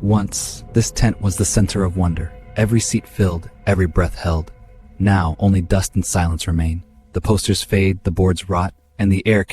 Once, this tent was the center of wonder. Every seat filled, every breath held. Now, only dust and silence remain. The posters fade, the boards rot, and the air...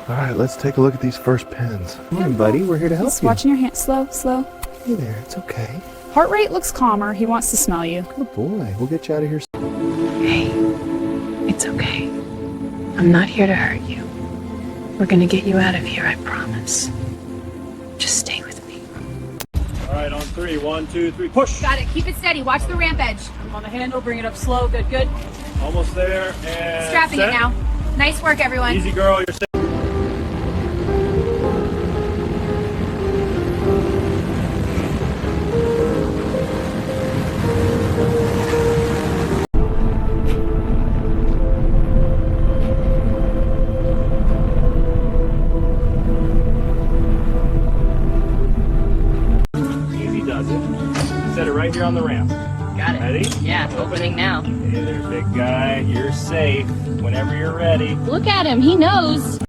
All right, let's take a look at these first pins. Come on, buddy. We're here to help Just you. watching your hand. Slow, slow. Hey there. It's okay. Heart rate looks calmer. He wants to smell you. Good boy. We'll get you out of here. Hey, it's okay. I'm not here to hurt you. We're gonna get you out of here, I promise. Just stay with me. All right, on 3. 1, 2, 3, push. Got it. Keep it steady. Watch the ramp edge. On the handle, bring it up slow. Good, good. Almost there, and Strapping set. it now. Nice work, everyone. Easy, girl. You're safe. Easy does it. Set it right here on the ramp. Got it. Ready? Yeah, it's opening now. Hey there, big guy. You're safe whenever you're ready. Look at him, he knows.